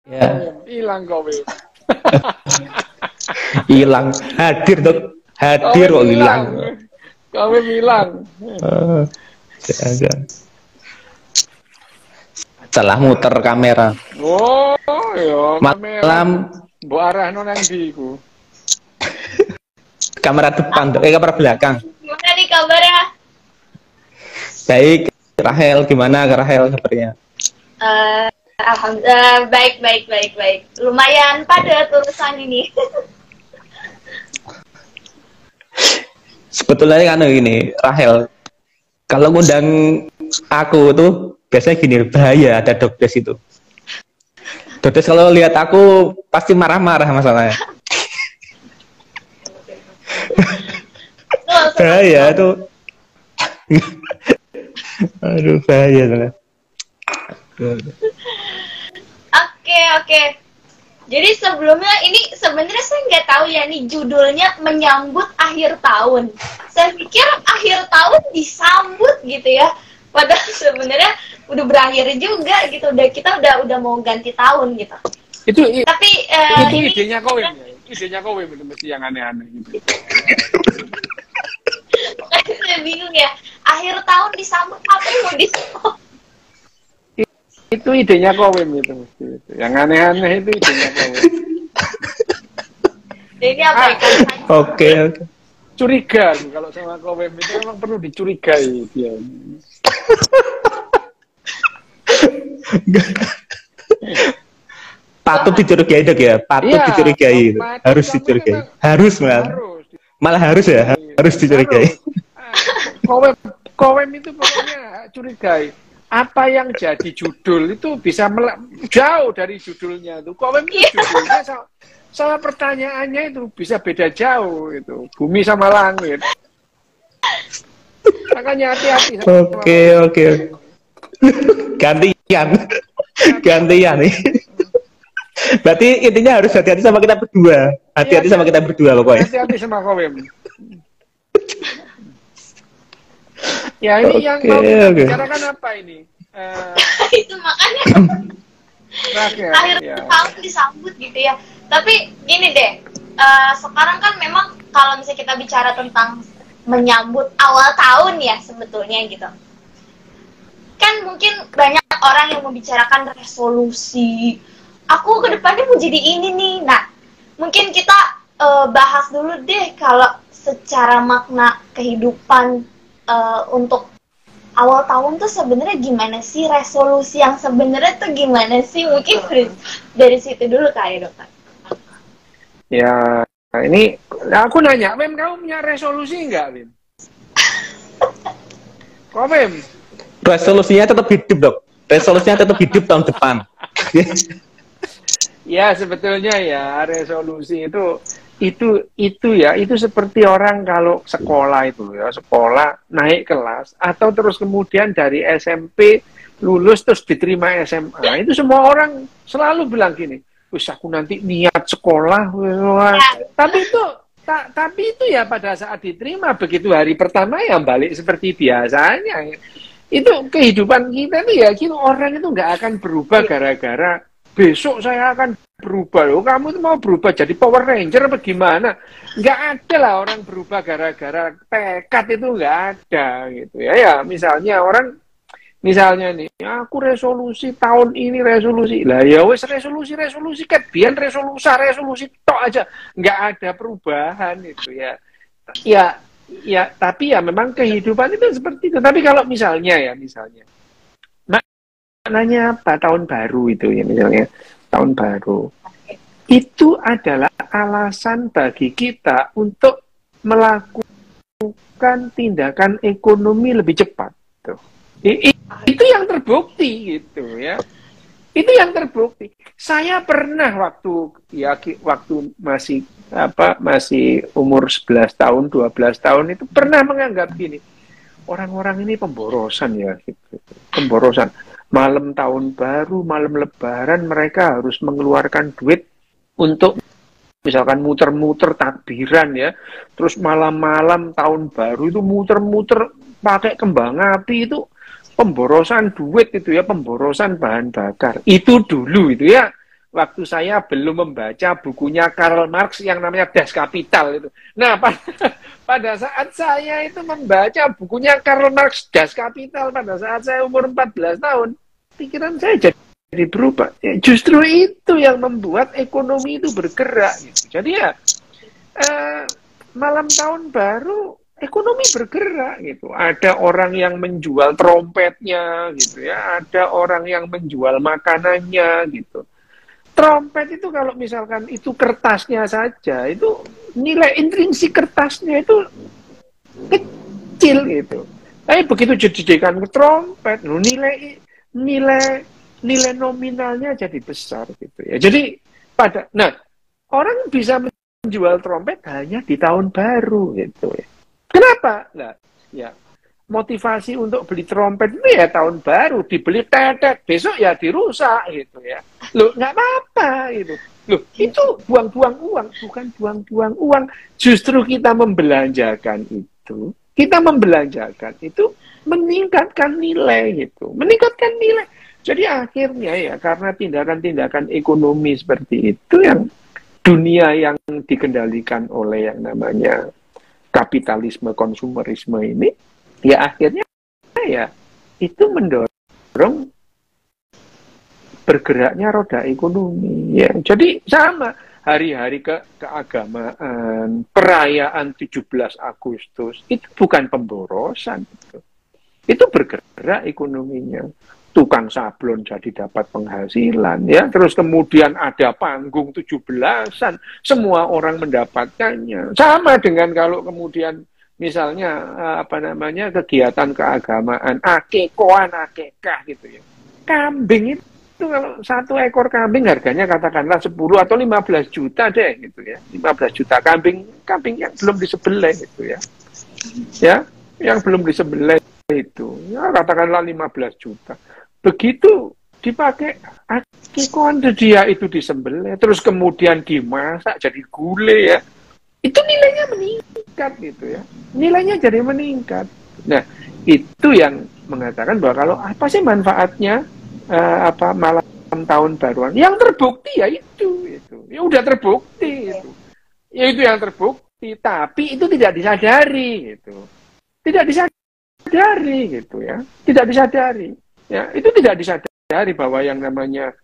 Ya, Hilang kowe. hilang. Hadir dok. Hadir kok hilang. Kowe hilang. Jangan. Salah muter kamera. Oh, ya kamera. Malam Mbok arahno nang ndi iku? kamera depan, dok. Kamera belakang. Gimana nih kabarnya? Baik, Rahel gimana Rahel kabarnya? Alhamdulillah baik. Lumayan padat urusan ini. Sebetulnya kan gini, Rahel, kalau ngundang aku tuh biasanya gini, bahaya ada Dokdes itu. Dokdes kalau lihat aku pasti marah-marah masalahnya. Bahaya tuh. Aduh, bahaya tuh. Oke. Jadi sebelumnya ini sebenarnya saya nggak tahu ya nih judulnya menyambut akhir tahun. Saya pikir akhir tahun disambut gitu ya. Padahal sebenarnya udah berakhir juga gitu. Kita udah mau ganti tahun gitu. Tapi itu ini idenya kowe. Idenya kowe mesti yang aneh-aneh gitu. saya bingung ya. Akhir tahun disambut apa yang mau disambut? Itu idenya kowe itu mesti. Yang aneh-aneh itu idenya kowe. Ini apa ikan? Oke. Curiga kalau sama kowe itu memang perlu dicurigai dia. Patut dicurigai dok ya, patut dicurigai, harus dicurigai, harus malah harus ya, harus dicurigai. Kowe itu pokoknya curigai. Apa yang jadi judul itu bisa jauh dari judulnya tuh. Kowe itu judulnya sama pertanyaannya itu bisa beda jauh itu. Bumi sama langit. Makanya hati-hati. Oke. Gantian nih. Berarti intinya harus hati-hati sama kita berdua. Hati-hati sama kita berdua pokoknya. Hati-hati sama kowe. Ya ini yang mau kita bicarakan apa ini? Itu makanya akhir tahun disambut gitu ya. Tapi gini deh, sekarang kan memang kalau misalnya kita bicara tentang menyambut awal tahun ya sebetulnya gitu. Kan mungkin banyak orang yang membicarakan resolusi. Aku kedepannya mau jadi ini nih. Nah, mungkin kita bahas dulu deh kalau secara makna kehidupan untuk awal tahun tuh sebenarnya gimana sih, resolusi yang sebenarnya tuh gimana sih? Mungkin dari situ dulu kali dokter. Ya ini aku nanya, Mem, kamu punya resolusi nggak, Mem? Kok Mem? Resolusinya tetap hidup dok. Resolusinya tetap hidup tahun depan. Ya sebetulnya ya resolusi itu seperti orang kalau sekolah itu ya, sekolah naik kelas atau terus kemudian dari SMP lulus terus diterima SMA. Itu semua orang selalu bilang gini, wis aku nanti niat sekolah. Tapi itu ya pada saat diterima begitu hari pertama ya balik seperti biasanya. Itu kehidupan kita tuh ya, gitu orang itu nggak akan berubah gara-gara besok saya akan berubah loh. Kamu tuh mau berubah jadi Power Ranger apa gimana? Nggak ada lah orang berubah gara-gara tekad, itu nggak ada gitu ya. Ya misalnya misalnya nih, aku resolusi tahun ini resolusi lah ya wes resolusi ket biar resolusi tok aja, nggak ada perubahan itu ya. Ya tapi ya memang kehidupan itu seperti itu. Tapi kalau misalnya maknanya apa tahun baru itu ya, misalnya tahun baru itu adalah alasan bagi kita untuk melakukan tindakan ekonomi lebih cepat tuh. Itu yang terbukti gitu ya. Itu yang terbukti. Saya pernah waktu masih umur 11 tahun, 12 tahun itu pernah menganggap gini. Orang-orang ini pemborosan ya gitu. Pemborosan. Malam tahun baru, malam lebaran mereka harus mengeluarkan duit untuk misalkan muter-muter takbiran ya. Terus malam-malam tahun baru itu muter-muter pakai kembang api, itu pemborosan duit itu ya, pemborosan bahan bakar. Itu dulu itu ya. waktu saya belum membaca bukunya Karl Marx yang namanya Das Kapital itu. Nah, pada saat saya itu membaca bukunya Karl Marx Das Kapital pada saat saya umur 14 tahun, pikiran saya jadi berubah. Ya, justru itu yang membuat ekonomi itu bergerak. Gitu. Jadi ya, malam tahun baru ekonomi bergerak gitu. Ada orang yang menjual trompetnya gitu ya, ada orang yang menjual makanannya gitu. Trompet itu kalau misalkan itu kertasnya saja, itu nilai intrinsik kertasnya itu kecil gitu. Tapi begitu dijadikan ke trompet, nilai nominalnya jadi besar gitu ya. Jadi orang bisa menjual trompet hanya di tahun baru gitu ya. Kenapa? Nah, ya motivasi untuk beli trompet itu ya tahun baru, dibeli tetet, besok ya dirusak gitu ya. Loh, nggak apa-apa gitu. Loh, itu buang-buang uang, bukan buang-buang uang. Justru kita membelanjakan itu, meningkatkan nilai gitu, meningkatkan nilai. Jadi akhirnya ya karena tindakan-tindakan ekonomi seperti itu yang dunia yang dikendalikan oleh yang namanya kapitalisme konsumerisme ini, ya akhirnya ya itu mendorong bergeraknya roda ekonomi. Ya, jadi sama hari-hari keagamaan, perayaan 17 Agustus itu bukan pemborosan, itu bergerak ekonominya. Tukang sablon jadi dapat penghasilan ya, terus kemudian ada panggung 17-an, semua orang mendapatkannya. Sama dengan kalau kemudian misalnya kegiatan keagamaan, akekah gitu ya. Kambing itu kalau 1 ekor kambing harganya katakanlah 10 atau 15 juta deh gitu ya. 15 juta kambing yang belum disembelih gitu ya. Ya, yang belum disembelih itu ya katakanlah 15 juta. Begitu dipakai akikon dia itu disembelih, terus kemudian dimasak jadi gulai ya, itu nilainya meningkat gitu ya, nilainya jadi meningkat. Nah itu yang mengatakan bahwa kalau apa sih manfaatnya malam tahun baruan, yang terbukti ya itu ya udah terbukti itu, ya itu yang terbukti, tapi itu tidak disadari gitu, tidak disadari. Ya, itu tidak disadari bahwa yang namanya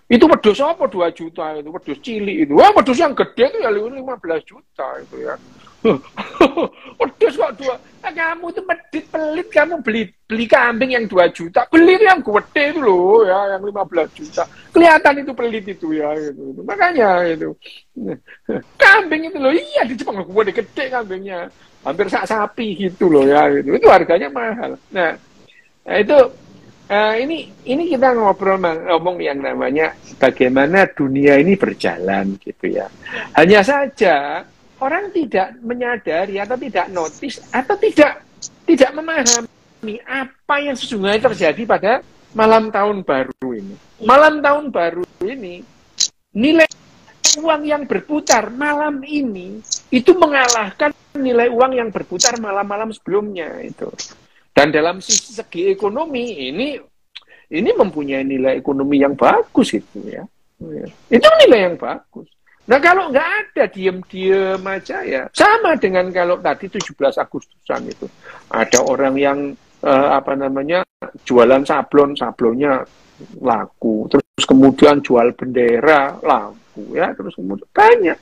itu wedhus apa 2 juta itu, wedhus cilik itu. Wah, wedhus yang gede itu ya 15 juta itu ya. Wedhus kok 2. Kamu itu medit pelit, kamu beli kambing yang 2 juta. Beli yang gede itu loh ya, yang 15 juta. Kelihatan itu pelit itu ya gitu. Makanya itu. Kambing itu loh, iya di Jepang gede kambingnya. Hampir sak sapi gitu loh ya gitu. Itu harganya mahal. Nah, itu ini kita ngomong yang namanya bagaimana dunia ini berjalan gitu ya. Hanya saja orang tidak menyadari atau tidak notice atau tidak memahami apa yang sesungguhnya terjadi pada malam tahun baru ini. Malam tahun baru ini nilai uang yang berputar malam ini itu mengalahkan nilai uang yang berputar malam-malam sebelumnya itu. Dan dalam segi ekonomi ini mempunyai nilai ekonomi yang bagus itu ya. Itu nilai yang bagus. Nah kalau nggak ada diem-diem aja ya, sama dengan kalau tadi 17 Agustusan itu ada orang yang jualan sablonnya laku, terus kemudian jual bendera laku ya, terus kemudian banyak.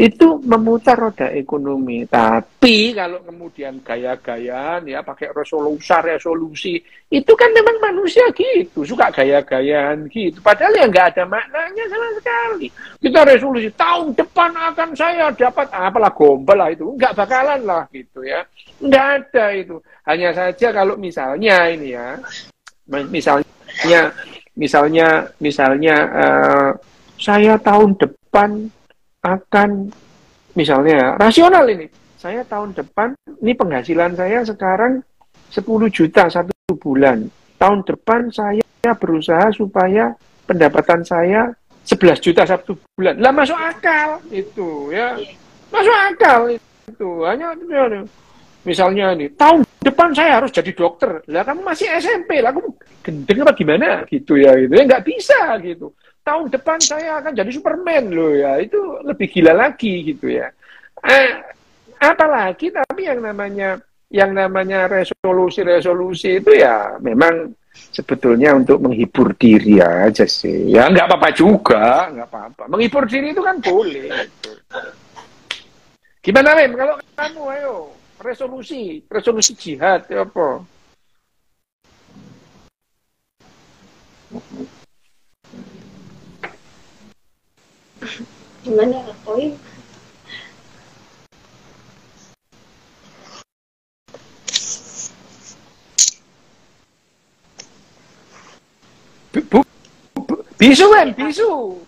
Itu memutar roda ekonomi. Tapi kalau kemudian gaya-gayaan ya pakai resolusi itu kan memang manusia gitu, suka gaya-gayaan gitu. Padahal ya nggak ada maknanya sama sekali. Kita resolusi tahun depan akan saya dapat apalah gombal lah itu, nggak bakalan lah gitu ya. Nggak ada itu. Hanya saja kalau misalnya ini ya, misalnya saya tahun depan akan misalnya rasional ini, saya tahun depan ini penghasilan saya sekarang 10 juta 1 bulan, tahun depan saya berusaha supaya pendapatan saya 11 juta 1 bulan. Lah masuk akal itu ya, masuk akal itu. Hanya Misalnya nih, tahun depan saya harus jadi dokter. Lah kamu masih SMP, lah kamu gendeng apa gimana gitu ya, gitu ya nggak bisa gitu. Tahun depan saya akan jadi Superman loh ya, itu lebih gila lagi gitu ya. Apalagi tapi yang namanya resolusi itu ya memang sebetulnya untuk menghibur diri aja sih. Ya nggak apa-apa juga, nggak apa-apa. Menghibur diri itu kan boleh. Gitu. Gimana Mem? Kalau kamu ayo resolusi jihad ya apa? Gimana poin? Bisu kan, bisu.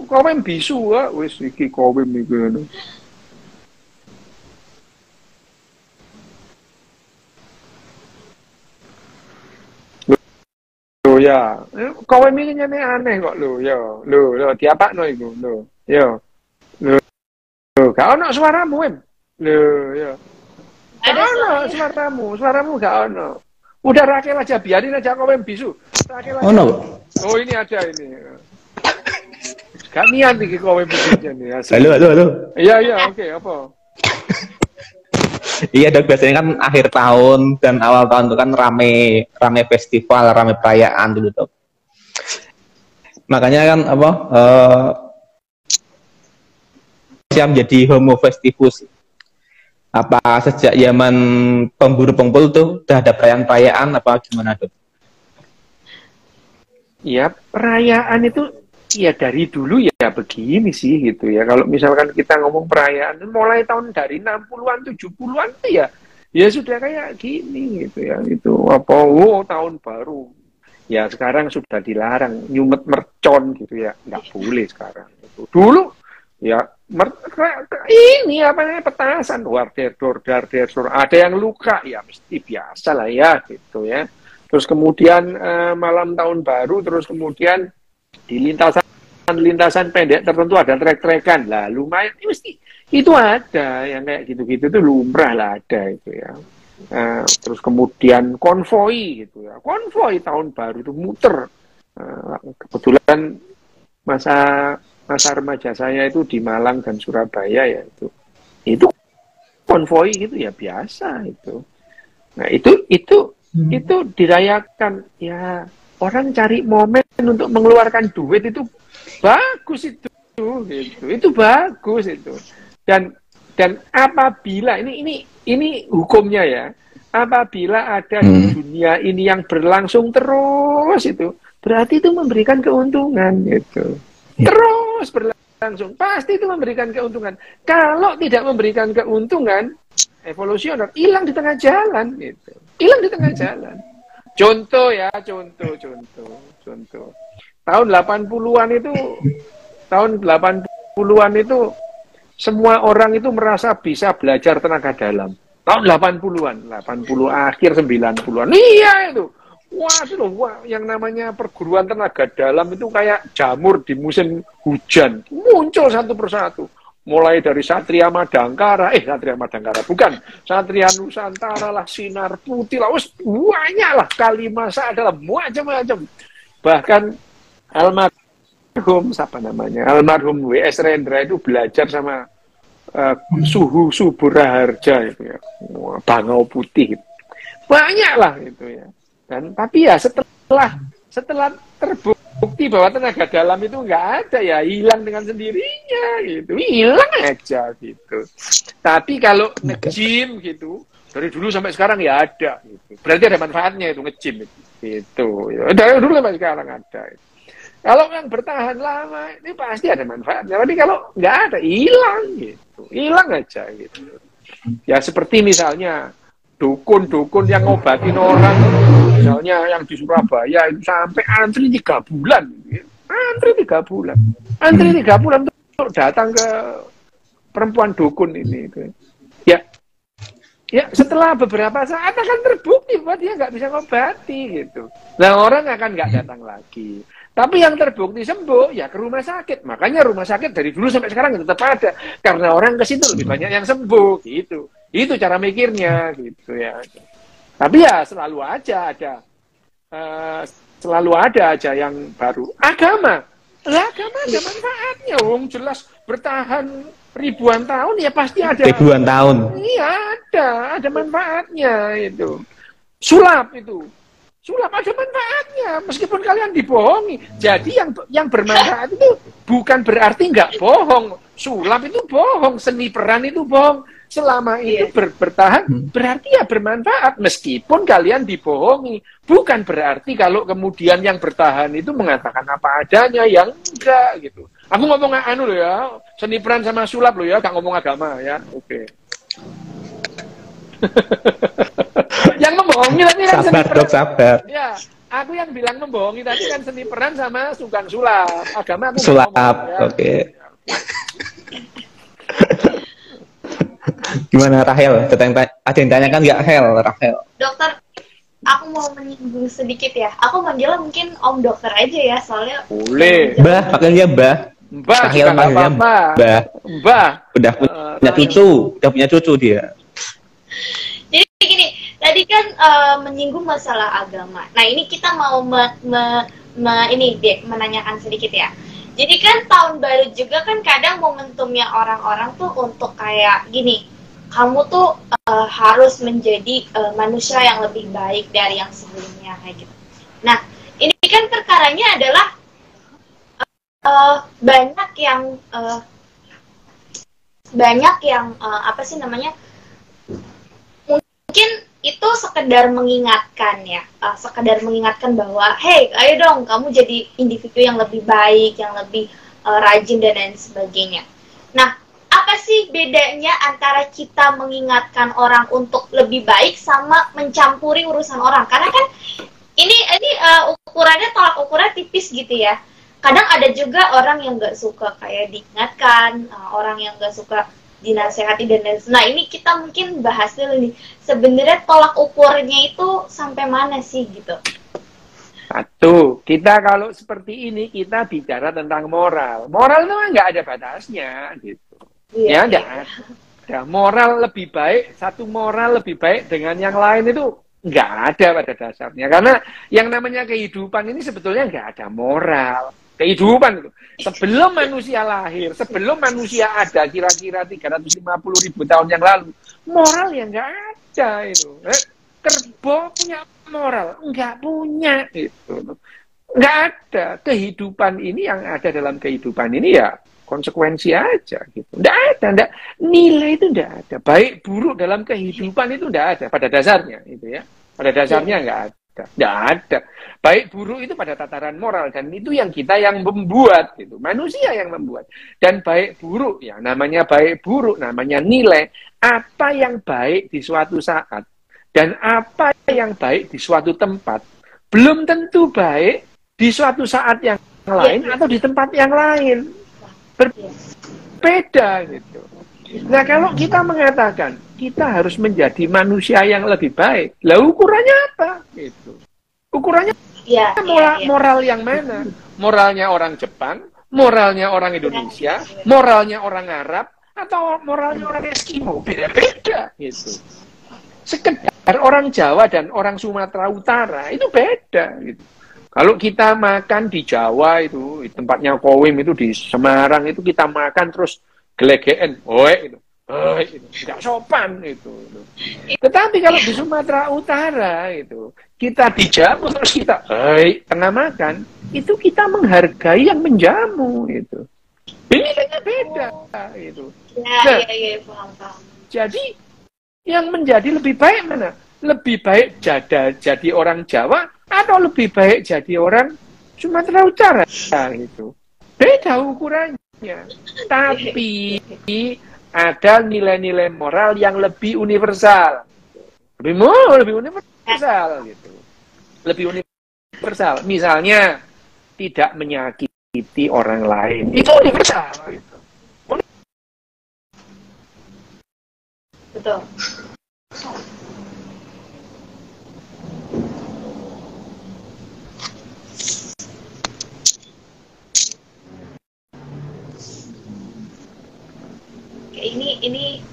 Kau bisu ah, wes iki kau iki. Loh ya, kau ini aneh kok lo, lo diapakno iku, lo, yo, lo, gak ono suaramu em, lo, yo, gak ono suaramu gak ono. Udah Rakel aja, biarin aja kau bisu. Rakel aja. Oh ini ada ini. Gak niat nih kau bisunya nih. Halo. Iya, oke, apa? Iya dok, biasanya kan akhir tahun dan awal tahun itu kan rame festival, rame perayaan dulu dok. Makanya kan siap jadi Homo Festivus. Apa sejak zaman pemburu pengpul tuh udah ada perayaan apa gimana dok? Ya perayaan itu ya dari dulu ya begini sih gitu ya. Kalau misalkan kita ngomong perayaan mulai tahun dari 60-an 70-an tuh ya sudah kayak gini gitu ya. Itu apa tahun baru. Ya sekarang sudah dilarang nyumet mercon gitu ya. Nggak boleh sekarang itu. Dulu ya ini apa namanya petasan dar ada yang luka ya mesti biasa lah ya gitu ya. Terus kemudian malam tahun baru, terus kemudian di lintasan pendek tertentu ada trek-trekan lah, lumayan mesti itu ada yang kayak gitu-gitu tuh lumrah lah ada itu ya. Terus kemudian konvoi gitu ya, konvoi tahun baru itu muter. Kebetulan masa remaja saya itu di Malang dan Surabaya ya itu konvoi gitu ya biasa itu. Nah itu dirayakan ya, orang cari momen untuk mengeluarkan duit itu bagus itu gitu. Itu bagus itu. Dan apabila ini hukumnya ya, apabila ada di dunia ini yang berlangsung terus itu berarti itu memberikan keuntungan gitu. Terus berlangsung pasti itu memberikan keuntungan. Kalau tidak memberikan keuntungan, evolusioner hilang di tengah jalan gitu. Hilang di tengah jalan. Contoh. Tahun 80-an itu semua orang itu merasa bisa belajar tenaga dalam. Tahun 80-an, 80 akhir 90-an. Iya itu. Wah, yang namanya perguruan tenaga dalam itu kayak jamur di musim hujan. Muncul satu persatu. Mulai dari Satria Madangkara, bukan. Satria Nusantara lah, Sinar Putih lah, banyak lah. Kalimasa adalah macam-macam. Bahkan almarhum W.S. Rendra itu belajar sama Suhu Suburaharja itu ya. Bangau Putih. Banyak lah itu ya. Tapi ya setelah terbukti bahwa tenaga dalam itu nggak ada ya hilang dengan sendirinya gitu, hilang aja gitu. Tapi kalau nge-gym gitu dari dulu sampai sekarang ya ada gitu. Berarti ada manfaatnya itu nge-gym gitu. Dari dulu sampai sekarang ada. Kalau yang bertahan lama ini pasti ada manfaatnya. Tapi kalau nggak ada hilang gitu, hilang aja gitu. Ya seperti misalnya dukun-dukun yang ngobatin orang, misalnya yang di Surabaya itu sampai antri 3 bulan. Antri 3 bulan untuk datang ke perempuan dukun ini. Ya setelah beberapa saat akan terbukti bahwa dia nggak bisa ngobati gitu. Nah orang akan nggak datang lagi. Tapi yang terbukti sembuh ya ke rumah sakit. Makanya rumah sakit dari dulu sampai sekarang tetap ada karena orang ke situ lebih banyak yang sembuh gitu. Itu cara mikirnya gitu ya. Tapi ya selalu aja ada yang baru. Agama ada manfaatnya. Wong jelas bertahan ribuan tahun ya pasti ada. Ribuan tahun. Iya ada manfaatnya itu. Sulap ada manfaatnya, meskipun kalian dibohongi. Jadi yang bermanfaat itu bukan berarti nggak bohong. Sulap itu bohong, seni peran itu bohong. Selama itu bertahan, berarti ya bermanfaat. Meskipun kalian dibohongi. Bukan berarti kalau kemudian yang bertahan itu mengatakan apa adanya, yang enggak gitu. Aku ngomong anu loh ya, seni peran sama sulap loh ya, gak ngomong agama ya. Oke. Yang membohongi tadi kan sabar dok, sabar. Ya, aku yang bilang membohongi tadi kan seni peran sama sukan sulap. Agama aku sulap, ya. Oke. Gimana Rahel? Ada yang tanyakan nggak Rahel? Dokter, aku mau menyinggung sedikit ya. Aku manggilnya mungkin Om Dokter aja ya, soalnya. Boleh. Mbah, panggilnya Mbah. Rahel panggilnya Mbah. Udah punya cucu dia. Jadi gini, tadi kan menyinggung masalah agama. Nah ini kita mau menanyakan sedikit ya. Jadi kan tahun baru juga kan kadang momentumnya orang-orang tuh untuk kayak gini, kamu tuh harus menjadi manusia yang lebih baik dari yang sebelumnya kayak gitu. Nah ini kan perkaranya adalah banyak yang apa sih namanya? Mungkin itu sekedar mengingatkan ya, sekedar mengingatkan bahwa, hey, ayo dong, kamu jadi individu yang lebih baik, yang lebih rajin dan lain sebagainya. Nah, apa sih bedanya antara kita mengingatkan orang untuk lebih baik sama mencampuri urusan orang? Karena kan ini ukurannya tolak ukurnya tipis gitu ya. Kadang ada juga orang yang nggak suka kayak diingatkan, orang yang nggak suka dinasehati dan lain. Nah ini kita mungkin bahas dulu nih. Sebenarnya tolak ukurnya itu sampai mana sih gitu? Satu, kita kalau seperti ini kita bicara tentang moral. Moral itu nggak ada batasnya gitu. Ya nggak ada. Moral lebih baik, satu moral lebih baik dengan yang lain itu nggak ada pada dasarnya. Karena yang namanya kehidupan ini sebetulnya nggak ada moral. Kehidupan itu. Sebelum manusia lahir, sebelum manusia ada kira-kira 350.000 tahun yang lalu, moral yang nggak ada itu. Kerbau punya moral? Nggak punya itu. Nggak ada. Kehidupan ini yang ada dalam kehidupan ini ya konsekuensi aja gitu. Nggak ada. Nilai itu nggak ada. Baik buruk dalam kehidupan itu nggak ada pada dasarnya itu ya. Pada dasarnya nggak ada. Nggak ada. Baik buruk itu pada tataran moral dan itu yang kita yang membuat gitu. Manusia yang membuat. Dan baik buruk ya namanya baik buruk, namanya nilai apa yang baik di suatu saat dan apa yang baik di suatu tempat belum tentu baik di suatu saat yang lain atau di tempat yang lain. Berbeda gitu. Nah kalau kita mengatakan kita harus menjadi manusia yang lebih baik, lah ukurannya apa? Gitu. Ukurannya moral yang mana? Moralnya orang Jepang, moralnya orang Indonesia, moralnya orang Arab, atau moralnya orang Eskimo? Beda-beda gitu. Sekedar orang Jawa dan orang Sumatera Utara itu beda gitu. Kalau kita makan di Jawa itu, di tempatnya Kowim itu di Semarang itu kita makan terus gelegeen, itu. Tidak sopan itu. Tetapi kalau di Sumatera Utara itu kita dijamu terus kita tengah makan itu kita menghargai yang menjamu itu. Nilainya beda itu. Nah, paham. jadi yang menjadi lebih baik mana? Lebih baik jadi orang Jawa atau lebih baik jadi orang Sumatera Utara gitu. Beda ukurannya. Tapi ada nilai-nilai moral yang lebih universal. Lebih universal gitu. Lebih universal. Misalnya tidak menyakiti orang lain. Itu universal gitu. Betul. ini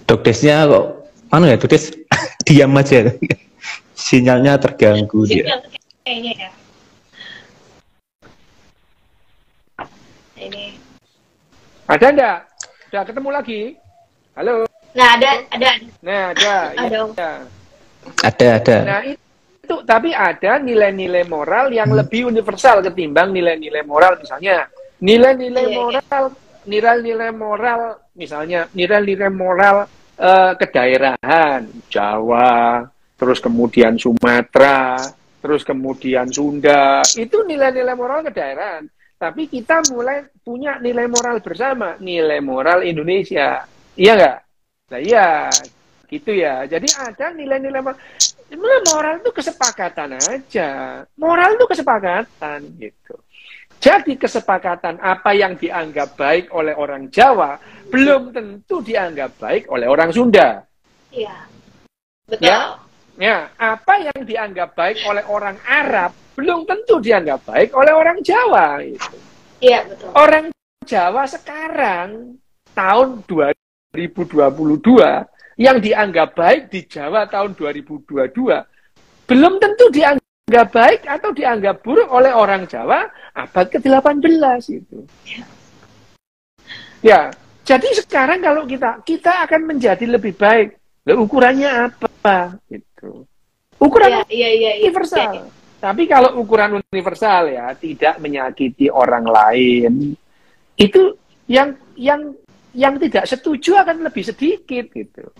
Dokdesnya kok mana ya, Dokdes diam aja. Sinyalnya terganggu dia. sinyal kayaknya ya. Ini. Ada enggak? Udah ketemu lagi? Halo. Nah, ada. Nah, ada. Ada. Iya. Ada. Nah, itu tapi ada nilai-nilai moral yang lebih universal ketimbang nilai-nilai moral, misalnya nilai-nilai moral, nilai-nilai moral misalnya nilai-nilai moral kedaerahan Jawa, terus kemudian Sumatera, terus kemudian Sunda, itu nilai-nilai moral kedaerahan. Tapi kita mulai punya nilai moral bersama, nilai moral Indonesia. Iya nggak? Nah iya, gitu ya. Jadi ada nilai-nilai moral itu kesepakatan aja. Moral itu kesepakatan, gitu. Jadi kesepakatan apa yang dianggap baik oleh orang Jawa belum tentu dianggap baik oleh orang Sunda. Iya, betul. Ya, apa yang dianggap baik oleh orang Arab belum tentu dianggap baik oleh orang Jawa. Gitu. Iya, betul. Orang Jawa sekarang tahun 2022 yang dianggap baik di Jawa tahun 2022 belum tentu dianggap baik atau dianggap buruk oleh orang Jawa abad ke-18 itu. Ya, jadi sekarang kalau kita akan menjadi lebih baik. Ukurannya apa? Gitu. Ukuran universal. Iya. Tapi kalau ukuran universal ya tidak menyakiti orang lain, itu yang tidak setuju akan lebih sedikit gitu.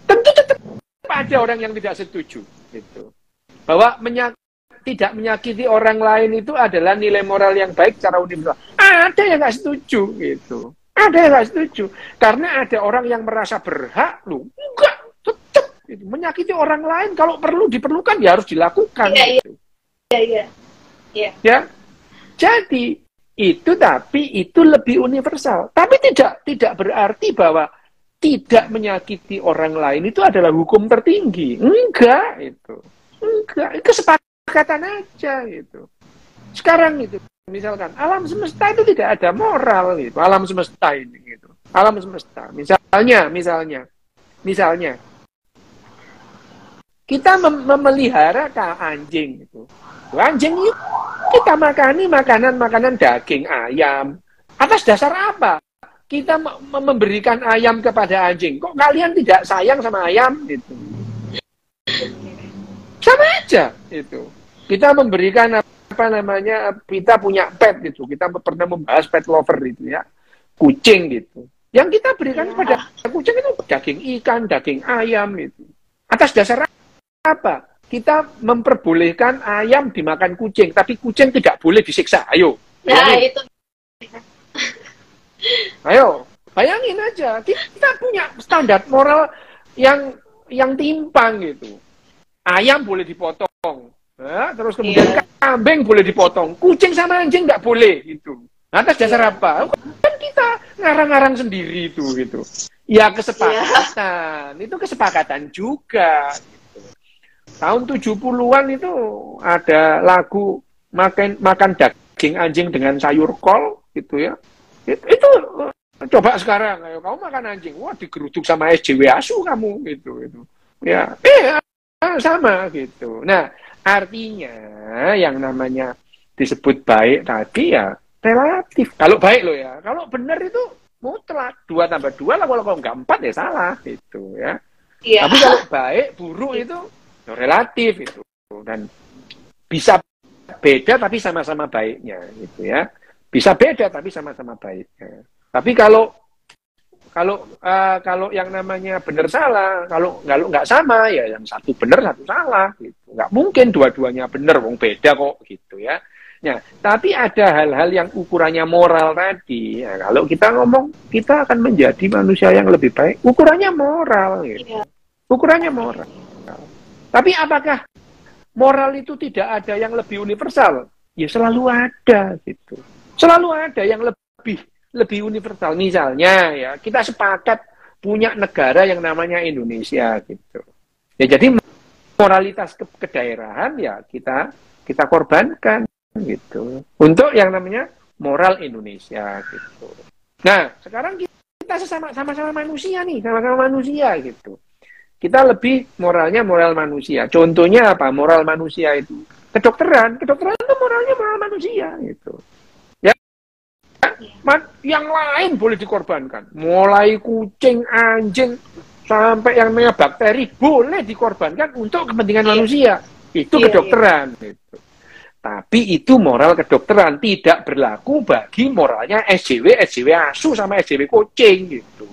Tentu tetap ada orang yang tidak setuju gitu. Bahwa tidak menyakiti orang lain itu adalah nilai moral yang baik secara universal. Ada yang nggak setuju gitu. Ada yang nggak setuju karena ada orang yang merasa berhak, loh enggak, tetap gitu. Menyakiti orang lain kalau perlu diperlukan ya harus dilakukan. Gitu. Iya. Ya, jadi tapi itu lebih universal. Tapi tidak berarti bahwa tidak menyakiti orang lain itu adalah hukum tertinggi. Enggak itu. Enggak, kesepakatan aja gitu. Sekarang itu misalkan alam semesta itu tidak ada moral gitu. Alam semesta ini gitu. Alam semesta. Misalnya kita memelihara anjing gitu. Anjing itu kita makani makanan daging ayam. Atas dasar apa? Kita memberikan ayam kepada anjing. Kok kalian tidak sayang sama ayam gitu? Sama aja itu. Kita memberikan kita punya pet gitu. Kita pernah membahas pet lover itu ya. Kucing gitu. Yang kita berikan kepada kucing itu daging ikan, daging ayam itu. Atas dasar apa? Kita memperbolehkan ayam dimakan kucing, tapi kucing tidak boleh disiksa. Ayo. Nah, itu. Ayo, bayangin aja. Kita punya standar moral yang timpang gitu. Ayam boleh dipotong, terus kemudian kambing boleh dipotong, kucing sama anjing nggak boleh gitu. Atas dasar apa? Kan kita ngarang-ngarang sendiri itu gitu. Ya kesepakatan, itu kesepakatan juga. Gitu. Tahun 70-an itu ada lagu makan daging anjing dengan sayur kol gitu ya. Itu coba sekarang, ayo kamu makan anjing, wah digeruduk sama SJW ASU kamu gitu. Ya, sama gitu. Nah, artinya yang namanya disebut baik tadi ya relatif. Kalau baik loh ya, kalau benar itu mutlak 2 tambah 2 lah, kalau nggak 4 ya salah gitu ya. Iya. Tapi kalau baik buruk itu relatif itu dan bisa beda tapi sama-sama baiknya gitu ya. Bisa beda tapi sama-sama baiknya. Tapi kalau yang namanya benar salah, kalau nggak sama ya yang satu benar satu salah gitu. Nggak mungkin dua-duanya benar, wong beda kok gitu ya. Nah, tapi ada hal-hal yang ukurannya moral tadi. Ya, kalau kita ngomong kita akan menjadi manusia yang lebih baik, ukurannya moral gitu. Ukurannya moral. Tapi apakah moral itu tidak ada yang lebih universal? Ya selalu ada gitu. Selalu ada yang lebih universal. Misalnya ya, kita sepakat punya negara yang namanya Indonesia gitu. Ya jadi moralitas kedaerahan ya kita korbankan gitu. Untuk yang namanya moral Indonesia gitu. Nah, sekarang kita sama-sama manusia nih, sama-sama manusia gitu. Kita lebih moralnya moral manusia. Contohnya apa? Moral manusia itu kedokteran itu moralnya moral manusia gitu. Ya, yang lain boleh dikorbankan. Mulai kucing, anjing, sampai yang namanya bakteri boleh dikorbankan untuk kepentingan manusia. Itu kedokteran. Gitu. Tapi itu moral kedokteran, tidak berlaku bagi moralnya SJW asu sama SJW kucing gitu.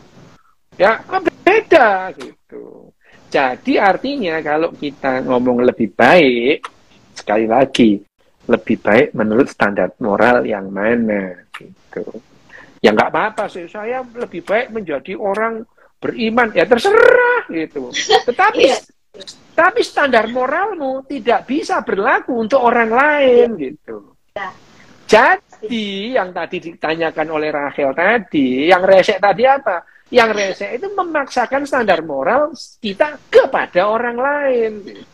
Ya, beda gitu. Jadi artinya kalau kita ngomong lebih baik, sekali lagi, lebih baik menurut standar moral yang mana gitu. Ya nggak apa-apa sih, saya lebih baik menjadi orang beriman, ya terserah gitu. Tapi standar moralmu tidak bisa berlaku untuk orang lain gitu. Jadi yang tadi ditanyakan oleh Rachel tadi, yang resek tadi apa? Yang resek itu memaksakan standar moral kita kepada orang lain. Gitu.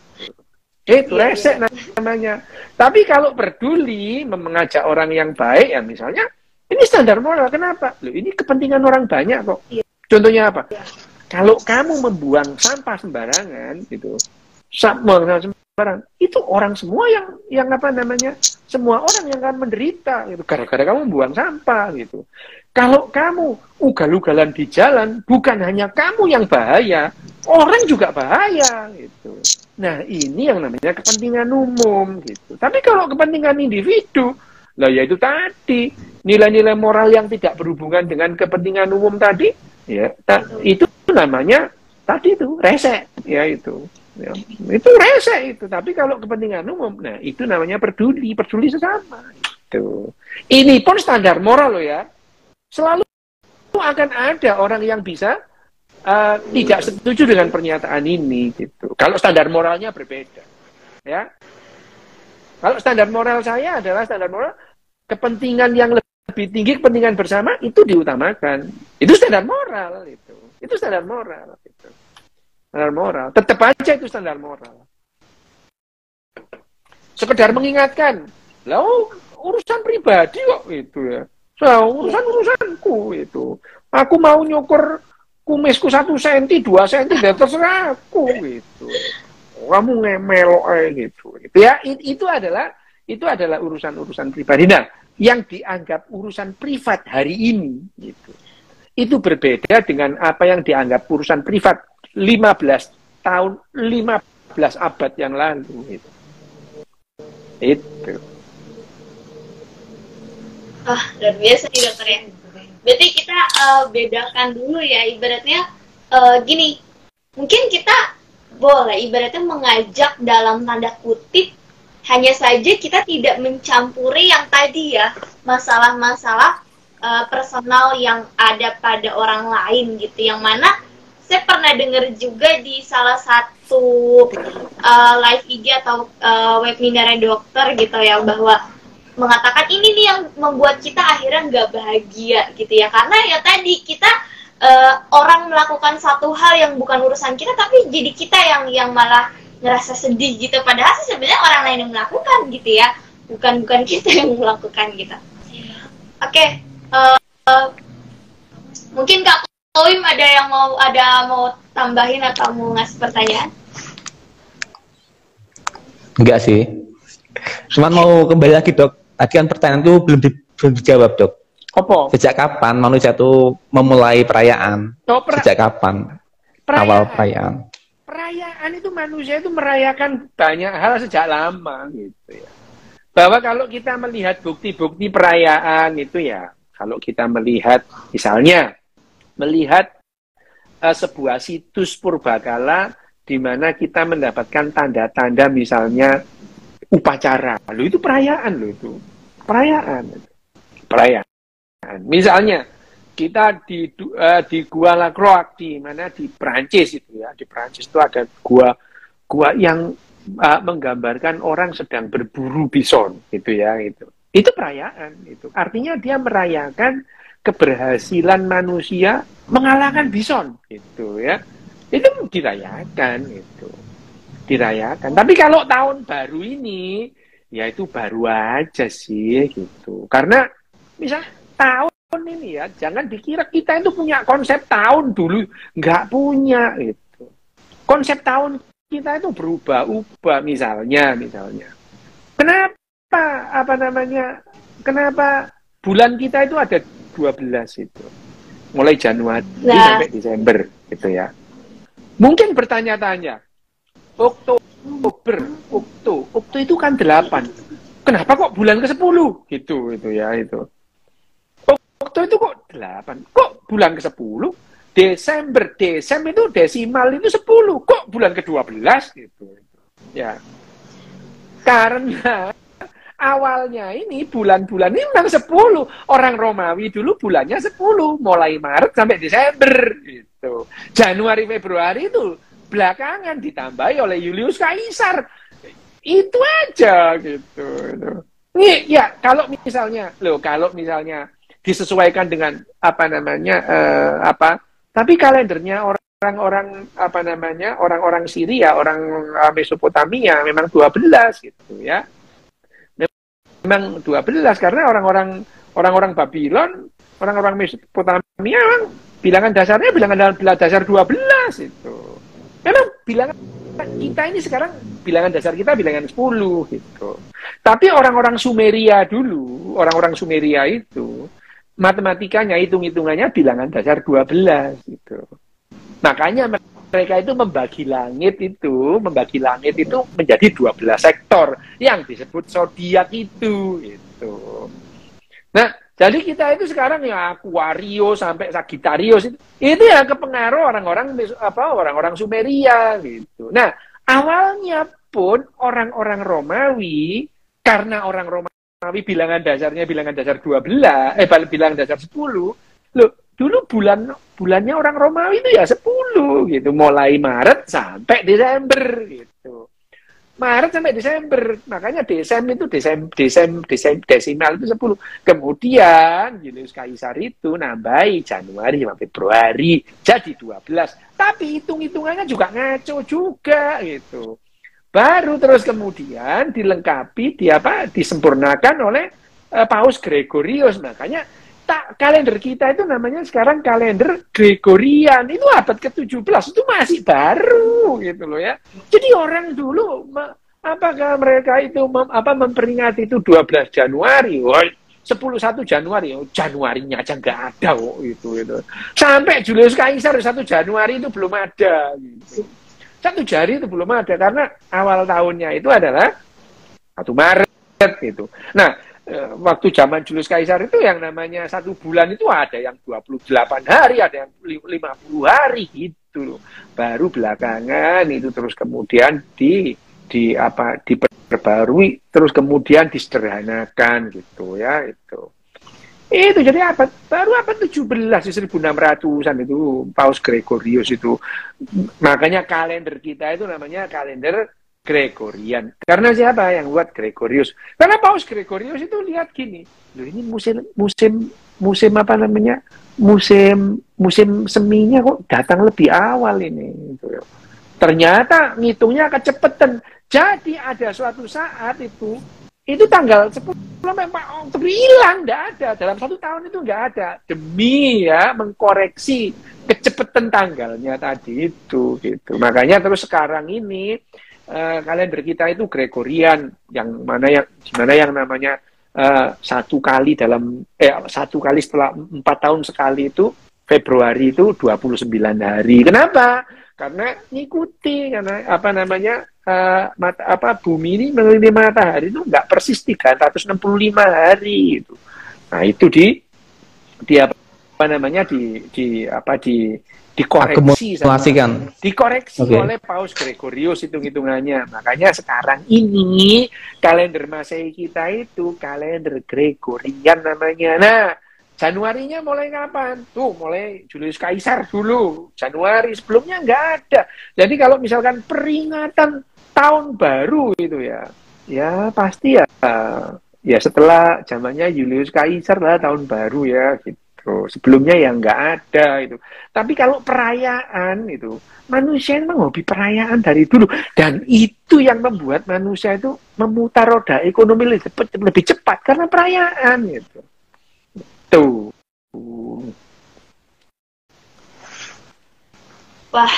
Itu resek namanya. Tapi kalau peduli mengajak orang yang baik, ya misalnya ini standar moral. Kenapa? Loh, ini kepentingan orang banyak kok. Contohnya apa? Kalau kamu membuang sampah sembarangan, gitu, sembarangan, itu orang semua yang apa namanya, semua orang yang akan menderita, gitu, gara-gara kamu membuang sampah, gitu. Kalau kamu ugal-ugalan di jalan, bukan hanya kamu yang bahaya, orang juga bahaya, gitu. Nah, ini yang namanya kepentingan umum, gitu. Tapi kalau kepentingan individu, lah ya itu tadi, nilai-nilai moral yang tidak berhubungan dengan kepentingan umum tadi, ya, itu namanya tadi itu resek, ya itu. Ya, itu resek itu. Tapi kalau kepentingan umum, nah itu namanya peduli sesama. Itu. Ini pun standar moral loh ya. Selalu akan ada orang yang bisa tidak setuju dengan pernyataan ini gitu. Kalau standar moralnya berbeda, ya. Kalau standar moral saya adalah standar moral kepentingan yang lebih tinggi, kepentingan bersama itu diutamakan. Itu standar moral itu. Itu standar moral gitu. Standar moral. Tetap aja itu standar moral. Sekedar mengingatkan. Lah urusan pribadi kok itu ya. So, urusanku itu. Aku mau nyukur kumisku 1 cm, 2 cm, dan terserah aku gitu. Kamu ngemelok gitu. Ya, itu adalah urusan-urusan pribadi. Nah, yang dianggap urusan privat hari ini gitu. Itu berbeda dengan apa yang dianggap urusan privat 15 abad yang lalu gitu. Itu. Luar biasa nih dokter ya. Berarti kita bedakan dulu ya, ibaratnya gini, mungkin kita boleh ibaratnya mengajak dalam tanda kutip, hanya saja kita tidak mencampuri yang tadi ya, masalah-masalah personal yang ada pada orang lain gitu, yang mana saya pernah dengar juga di salah satu live IG atau webinarnya dokter gitu ya, bahwa mengatakan ini nih yang membuat kita akhirnya nggak bahagia gitu ya, karena ya tadi kita orang melakukan satu hal yang bukan urusan kita, tapi jadi kita yang malah ngerasa sedih gitu, padahal sebenarnya orang lain yang melakukan gitu ya, bukan kita yang melakukan gitu. Oke. Mungkin Kak Koim ada mau tambahin atau mau ngasih pertanyaan? Enggak sih. Cuman mau kembali lagi dok. Tadi kan pertanyaan itu belum dijawab dok. Apa? Sejak kapan manusia itu memulai perayaan? Sejak kapan? Awal perayaan. Perayaan itu manusia itu merayakan banyak hal sejak lama gitu ya. Bahwa kalau kita melihat bukti-bukti perayaan itu ya, kalau kita melihat, misalnya, melihat sebuah situs purbakala di mana kita mendapatkan tanda-tanda misalnya upacara. Loh itu perayaan loh itu. Perayaan. Misalnya, kita di Gua La Croix, di mana di Prancis itu ya. Di Prancis itu ada gua yang menggambarkan orang sedang berburu bison gitu ya gitu. Itu perayaan itu. Artinya dia merayakan keberhasilan manusia mengalahkan bison gitu ya. Itu dirayakan itu. Dirayakan. Tapi kalau tahun baru ini ya itu baru aja sih gitu. Karena misal tahun ini ya, jangan dikira kita itu punya konsep tahun dulu, nggak punya itu. Konsep tahun kita itu berubah-ubah, misalnya. Kenapa bulan kita itu ada 12 itu. Mulai Januari sampai Desember gitu ya. Mungkin bertanya-tanya, Okto itu kan 8. Kenapa kok bulan ke-10? Gitu ya itu. Okto itu kok 8. Kok bulan ke-10? Desember itu desimal itu 10. Kok bulan ke-12 gitu. Ya. Karena awalnya ini bulan-bulan ini memang 10. Orang Romawi dulu bulannya 10, mulai Maret sampai Desember gitu. Januari Februari itu belakangan ditambahi oleh Julius Caesar. Itu aja gitu. Nih ya kalau misalnya disesuaikan dengan tapi kalendernya orang Syria, orang Mesopotamia memang 12 gitu ya. Memang 12 karena orang-orang Babylon, orang-orang Mesopotamia memang bilangan dasarnya bilangan dasar 12 itu. Memang bilangan kita ini sekarang bilangan dasar kita bilangan 10 gitu. Tapi orang-orang Sumeria dulu, orang-orang Sumeria itu matematikanya, hitung-hitungannya bilangan dasar 12 gitu. Makanya mereka itu membagi langit itu menjadi 12 sektor yang disebut zodiak itu gitu. Nah, jadi kita itu sekarang ya Aquarius sampai Sagittarius itu ya kepengaruh orang-orang Sumeria gitu. Nah, awalnya pun orang-orang Romawi, karena orang Romawi bilangan dasar 12, bilangan dasar 10. Loh, dulu bulannya orang Romawi itu ya 10 gitu, mulai Maret sampai Desember gitu. Maret sampai Desember, makanya desimal itu 10. Kemudian Julius Caesar itu nambahi Januari sampai Februari jadi 12. Tapi hitung-hitungannya juga ngaco juga gitu. Baru terus kemudian dilengkapi disempurnakan oleh Paus Gregorius. Makanya kalender kita itu namanya sekarang kalender Gregorian. Itu abad ke-17, itu masih baru gitu loh ya. Jadi orang dulu apakah mereka itu memperingati itu 12 Januari, 1 Januari, Januarinya aja nggak ada gitu. Sampai Julius Caesar 1 Januari itu belum ada gitu. 1 Januari itu belum ada karena awal tahunnya itu adalah 1 Maret gitu. Nah, waktu zaman Julius Caesar itu yang namanya 1 bulan itu ada yang 28 hari, ada yang 50 hari gitu loh. Baru belakangan itu terus kemudian diperbarui, terus kemudian disederhanakan gitu ya itu. Itu jadi baru abad 17 di 1600-an itu Paus Gregorius itu. Makanya kalender kita itu namanya kalender Gregorian. Karena siapa yang buat Gregorius? Karena Paus Gregorius itu lihat gini, loh ini musim seminya kok datang lebih awal ini. Gitu. Ternyata ngitungnya kecepatan. Jadi ada suatu saat itu tanggal 10 Oktober hilang, nggak ada. Dalam 1 tahun itu nggak ada. Demi ya mengkoreksi kecepatan tanggalnya tadi itu. Gitu. Makanya terus sekarang ini kalender kita itu Gregorian, dimana yang namanya 1 kali setelah 4 tahun sekali itu Februari itu 29 hari. Kenapa? Karena ngikuti, karena bumi ini mengelilingi matahari itu nggak persis 365 hari itu. Nah itu dikoreksi oleh Paus Gregorius hitung-hitungannya. Makanya sekarang ini kalender Masehi kita itu kalender Gregorian namanya. Nah, Januarinya mulai kapan? Tuh, mulai Julius Caesar dulu. Januari, sebelumnya nggak ada. Jadi kalau misalkan peringatan tahun baru itu ya pasti ya setelah zamannya Julius Caesar lah tahun baru ya gitu. Sebelumnya ya nggak ada itu. Tapi kalau perayaan itu, manusia memang hobi perayaan dari dulu. Dan itu yang membuat manusia itu memutar roda ekonomi lebih cepat karena perayaan gitu. Tuh. Wah,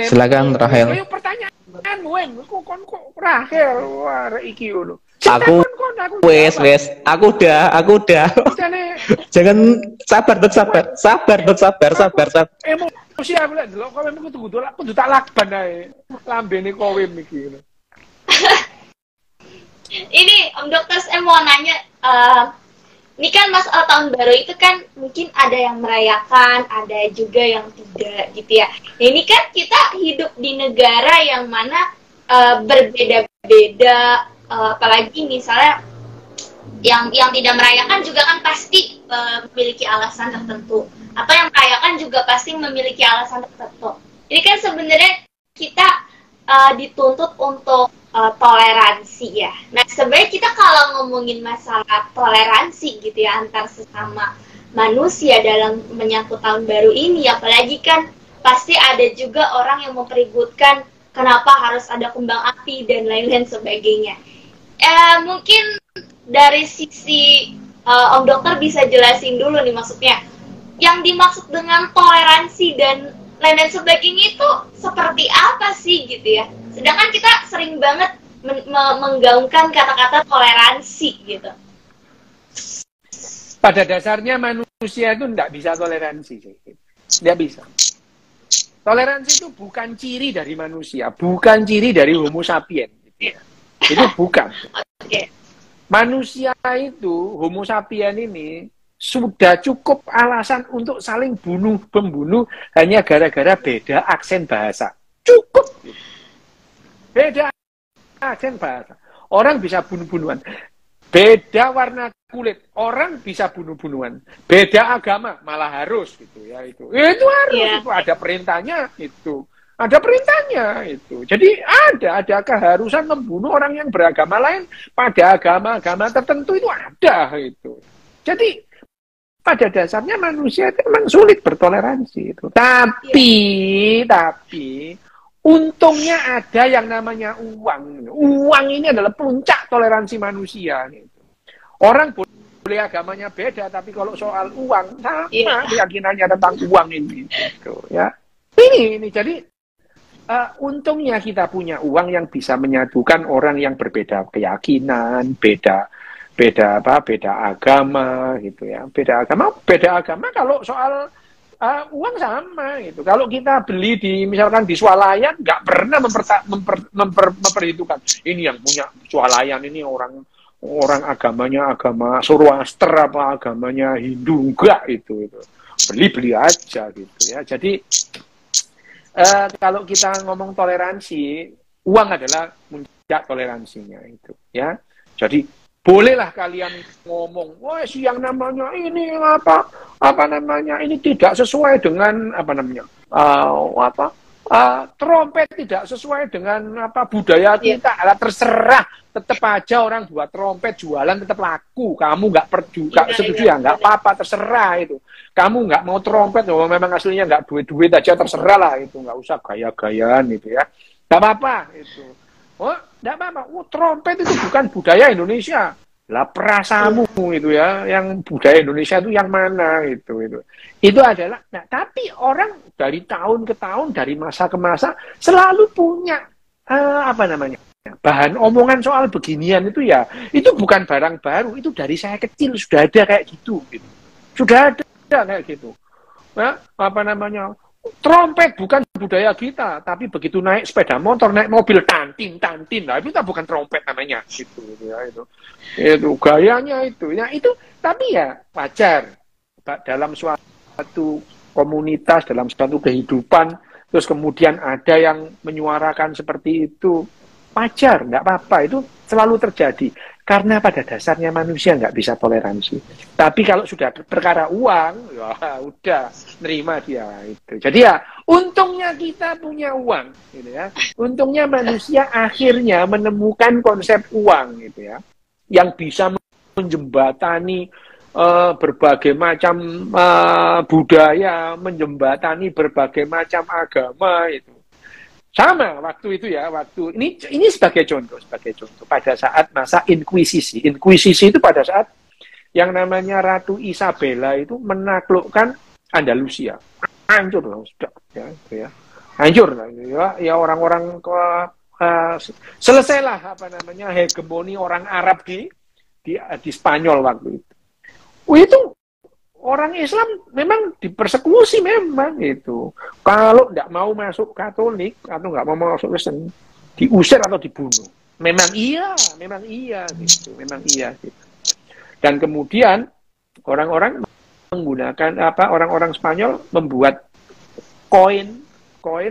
silakan Rahel. Ayo pertanyaan, Wen, kok Rahel, wah iki ngono. Aku wes, aku udah. Jangan sabar. Emosi aku lek delok kowe kudu tak lakban ae. Lambene kowe iki ngono. Ini Om Dokter, saya mau nanya, ini kan masalah tahun baru itu kan mungkin ada yang merayakan, ada juga yang tidak gitu ya. Ini kan kita hidup di negara yang mana berbeda-beda, apalagi misalnya yang tidak merayakan juga kan pasti memiliki alasan tertentu. Atau yang merayakan juga pasti memiliki alasan tertentu. Ini kan sebenarnya kita dituntut untuk toleransi ya. Nah sebenarnya kita kalau ngomongin masalah toleransi gitu ya antar sesama manusia dalam menyambut tahun baru ini, apalagi kan pasti ada juga orang yang mempeributkan kenapa harus ada kembang api dan lain-lain sebagainya. Mungkin dari sisi Om Dokter bisa jelasin dulu nih, maksudnya yang dimaksud dengan toleransi dan lain-lain sebagainya itu seperti apa sih gitu ya. Sedangkan kita sering banget menggaungkan kata-kata toleransi gitu. Pada dasarnya manusia itu tidak bisa toleransi. Tidak bisa. Toleransi itu bukan ciri dari manusia, bukan ciri dari Homo sapiens. Itu bukan. Okay. Manusia itu, Homo sapiens ini, sudah cukup alasan untuk saling bunuh-membunuh hanya gara-gara beda aksen bahasa. Cukup. Beda aksen bahasa. Orang bisa bunuh-bunuhan. Beda warna kulit. Orang bisa bunuh-bunuhan. Beda agama. Malah harus. Gitu ya, itu harus. Yeah. Itu ada perintahnya. Itu. Ada perintahnya. Itu. Jadi ada keharusan membunuh orang yang beragama lain. Pada agama-agama tertentu itu ada. Itu. Jadi pada dasarnya manusia itu memang sulit bertoleransi. Itu. Tapi untungnya ada yang namanya uang. Uang ini adalah puncak toleransi manusia. Orang boleh agamanya beda, tapi kalau soal uang sama keyakinannya tentang uang ini. Gitu, ya. Ini jadi untungnya kita punya uang yang bisa menyatukan orang yang berbeda keyakinan, beda agama, gitu ya. Beda agama kalau soal uang sama gitu. Kalau kita beli misalkan di swalayan, nggak pernah memperhitungkan ini yang punya swalayan ini orang agamanya agama Zoroaster apa agamanya Hindu, enggak itu. Beli aja gitu ya. Jadi kalau kita ngomong toleransi, uang adalah puncak toleransinya itu ya. Jadi bolehlah kalian ngomong, wah yang namanya ini apa namanya ini tidak sesuai dengan trompet tidak sesuai dengan budaya kita. Alah terserah, tetap aja orang buat trompet jualan tetap laku. Kamu nggak setuju ya nggak apa-apa, terserah itu. Kamu nggak mau trompet, memang aslinya nggak duit aja, terserah lah itu, nggak usah gaya-gayaan gitu ya, nggak apa-apa itu. Oh, enggak apa-apa. Trompet itu bukan budaya Indonesia. Lah perasamu itu ya, yang budaya Indonesia itu yang mana itu. Itu adalah tapi orang dari tahun ke tahun, dari masa ke masa selalu punya bahan omongan soal beginian itu ya. Itu bukan barang baru, itu dari saya kecil sudah ada kayak gitu. Sudah ada kayak gitu. Ya, trompet bukan budaya kita, tapi begitu naik sepeda motor, naik mobil tantin, nah itu bukan trompet namanya, gitu ya itu gayanya itu, ya itu, tapi ya wajar dalam suatu komunitas, dalam suatu kehidupan, terus kemudian ada yang menyuarakan seperti itu, wajar, nggak apa-apa, itu selalu terjadi. Karena pada dasarnya manusia nggak bisa toleransi. Tapi kalau sudah perkara uang, ya udah nerima dia itu. Jadi ya untungnya kita punya uang, gitu ya. Untungnya manusia akhirnya menemukan konsep uang, gitu ya, yang bisa menjembatani berbagai macam budaya, menjembatani berbagai macam agama itu. Sama waktu itu ya, ini sebagai contoh pada saat masa inkuisisi. Inkuisisi itu pada saat yang namanya Ratu Isabella itu menaklukkan Andalusia. Hancur lah, sudah ya. Hancur lah ya orang-orang selesailah apa namanya hegemoni orang Arab di Spanyol waktu itu. Itu orang Islam memang dipersekusi memang itu. Kalau nggak mau masuk Katolik atau nggak mau masuk Kristen, diusir atau dibunuh. Memang iya gitu. Dan kemudian orang-orang menggunakan orang-orang Spanyol membuat koin